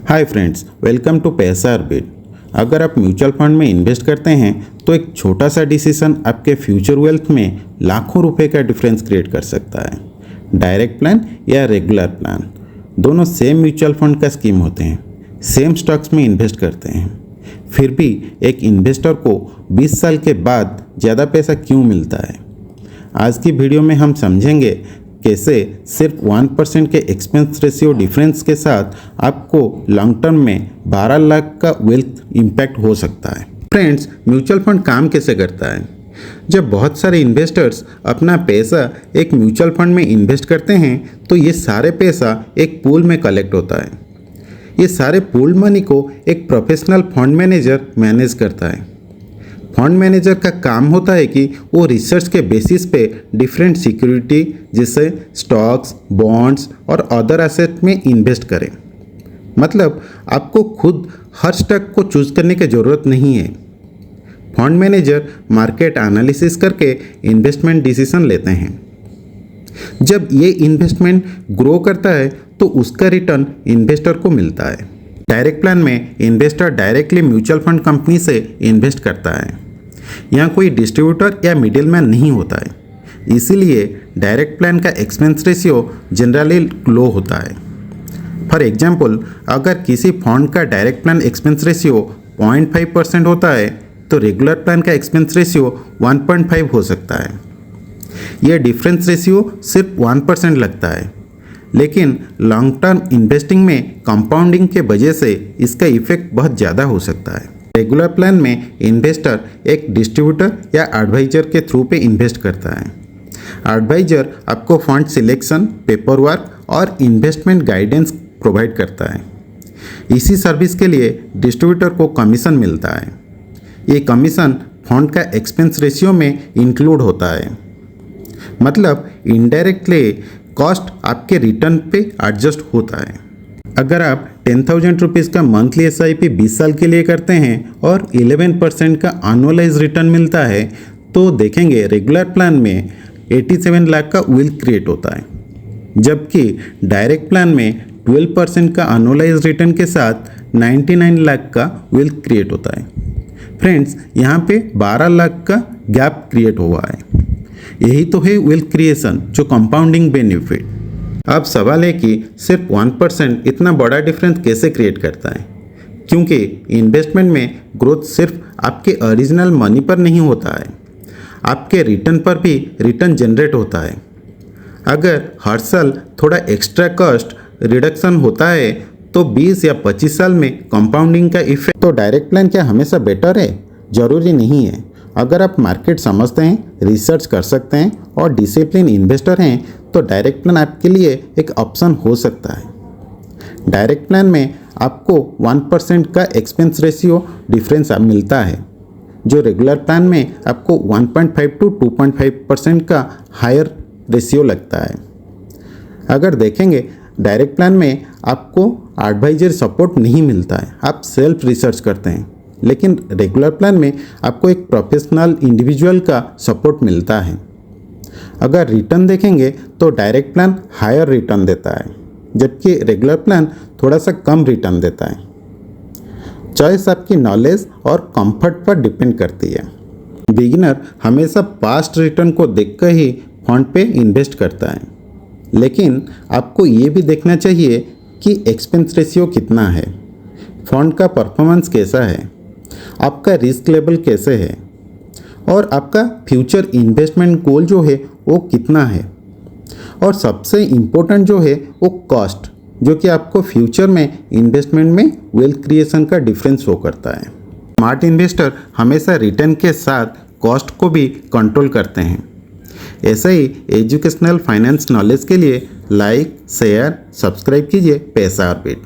Hi friends, welcome to पैसा orbit. अगर आप म्यूचुअल फंड में इन्वेस्ट करते हैं तो एक छोटा सा डिसीजन आपके फ्यूचर वेल्थ में लाखों रुपए का डिफरेंस क्रिएट कर सकता है। डायरेक्ट प्लान या रेगुलर प्लान, दोनों सेम म्यूचुअल फंड का स्कीम होते हैं, सेम स्टॉक्स में इन्वेस्ट करते हैं। फिर भी एक इन्वेस्टर को 20 साल के बाद ज़्यादा पैसा क्यों मिलता है? आज की वीडियो में हम समझेंगे कैसे सिर्फ 1% के एक्सपेंस रेशियो डिफरेंस के साथ आपको लॉन्ग टर्म में 12 लाख का वेल्थ इम्पैक्ट हो सकता है। फ्रेंड्स, म्यूचुअल फंड काम कैसे करता है? जब बहुत सारे इन्वेस्टर्स अपना पैसा एक म्यूचुअल फंड में इन्वेस्ट करते हैं तो ये सारे पैसा एक पूल में कलेक्ट होता है। ये सारे पूल मनी को एक प्रोफेशनल फंड मैनेजर मैनेज करता है। फंड मैनेजर का काम होता है कि वो रिसर्च के बेसिस पे डिफरेंट सिक्योरिटी जैसे स्टॉक्स, बॉन्ड्स और अदर एसेट में इन्वेस्ट करें। मतलब आपको खुद हर स्टॉक को चूज करने की ज़रूरत नहीं है। फंड मैनेजर मार्केट एनालिसिस करके इन्वेस्टमेंट डिसीजन लेते हैं। जब ये इन्वेस्टमेंट ग्रो करता है तो उसका रिटर्न इन्वेस्टर को मिलता है। डायरेक्ट प्लान में investor directly mutual fund company से इन्वेस्ट करता है। यहाँ कोई डिस्ट्रीब्यूटर या मिडिलमैन नहीं होता है, इसीलिए डायरेक्ट प्लान का एक्सपेंस रेशियो जनरली लो होता है। फॉर एग्जाम्पल, अगर किसी फंड का डायरेक्ट प्लान एक्सपेंस रेशियो 0.5% होता है तो रेगुलर प्लान का एक्सपेंस रेशियो 1.5 हो सकता है। यह डिफरेंस रेशियो सिर्फ 1% लगता है, लेकिन लॉन्ग टर्म इन्वेस्टिंग में कंपाउंडिंग के वजह से इसका इफेक्ट बहुत ज़्यादा हो सकता है। रेगुलर प्लान में इन्वेस्टर एक डिस्ट्रीब्यूटर या एडवाइजर के थ्रू पे इन्वेस्ट करता है। एडवाइजर आपको फंड सिलेक्शन, पेपर वर्क और इन्वेस्टमेंट गाइडेंस प्रोवाइड करता है। इसी सर्विस के लिए डिस्ट्रीब्यूटर को कमीशन मिलता है। ये कमीशन फंड का एक्सपेंस रेशियो में इंक्लूड होता है। मतलब इनडायरेक्टली कॉस्ट आपके रिटर्न पे एडजस्ट होता है। अगर आप 10,000 रुपीज़ का मंथली SIP 20 साल के लिए करते हैं और 11% का एनुअलाइज रिटर्न मिलता है तो देखेंगे रेगुलर प्लान में 87 लाख का वेल्थ क्रिएट होता है, जबकि डायरेक्ट प्लान में 12% का एनुअलाइज रिटर्न के साथ 99 लाख का वेल्थ क्रिएट होता है। फ्रेंड्स, यहाँ पे 12 लाख का गैप क्रिएट हुआ है। यही तो है वेल्थ क्रिएशन, जो कंपाउंडिंग बेनिफिट। अब सवाल है कि सिर्फ 1% इतना बड़ा डिफरेंस कैसे क्रिएट करता है? क्योंकि इन्वेस्टमेंट में ग्रोथ सिर्फ आपके ओरिजिनल मनी पर नहीं होता है, आपके रिटर्न पर भी रिटर्न जनरेट होता है। अगर हर साल थोड़ा एक्स्ट्रा कॉस्ट रिडक्शन होता है तो 20 या 25 साल में कंपाउंडिंग का इफेक्ट। तो डायरेक्ट प्लान क्या हमेशा बेटर है? ज़रूरी नहीं है। अगर आप मार्केट समझते हैं, रिसर्च कर सकते हैं और डिसिप्लिन इन्वेस्टर हैं तो डायरेक्ट प्लान आपके लिए एक ऑप्शन हो सकता है। डायरेक्ट प्लान में आपको 1% का एक्सपेंस रेशियो डिफरेंस मिलता है, जो रेगुलर प्लान में आपको 1.5 to 2.5% का हायर रेशियो लगता है। अगर देखेंगे डायरेक्ट प्लान में आपको एडवाइजर सपोर्ट नहीं मिलता है, आप सेल्फ रिसर्च करते हैं। लेकिन रेगुलर प्लान में आपको एक प्रोफेशनल इंडिविजुअल का सपोर्ट मिलता है। अगर रिटर्न देखेंगे तो डायरेक्ट प्लान हायर रिटर्न देता है, जबकि रेगुलर प्लान थोड़ा सा कम रिटर्न देता है। चॉइस आपकी नॉलेज और कंफर्ट पर डिपेंड करती है। बिगिनर हमेशा पास्ट रिटर्न को देखकर ही फंड पे इन्वेस्ट करता है, लेकिन आपको ये भी देखना चाहिए कि एक्सपेंस रेशियो कितना है, फंड का परफॉर्मेंस कैसा है, आपका रिस्क लेवल कैसे है और आपका फ्यूचर इन्वेस्टमेंट गोल जो है वो कितना है। और सबसे इम्पोर्टेंट जो है वो कॉस्ट, जो कि आपको फ्यूचर में इन्वेस्टमेंट में वेल्थ क्रिएशन का डिफरेंस शो करता है। स्मार्ट इन्वेस्टर हमेशा रिटर्न के साथ कॉस्ट को भी कंट्रोल करते हैं। ऐसा ही एजुकेशनल फाइनेंस नॉलेज के लिए लाइक, शेयर, सब्सक्राइब कीजिए पैसा ऑर्बिट।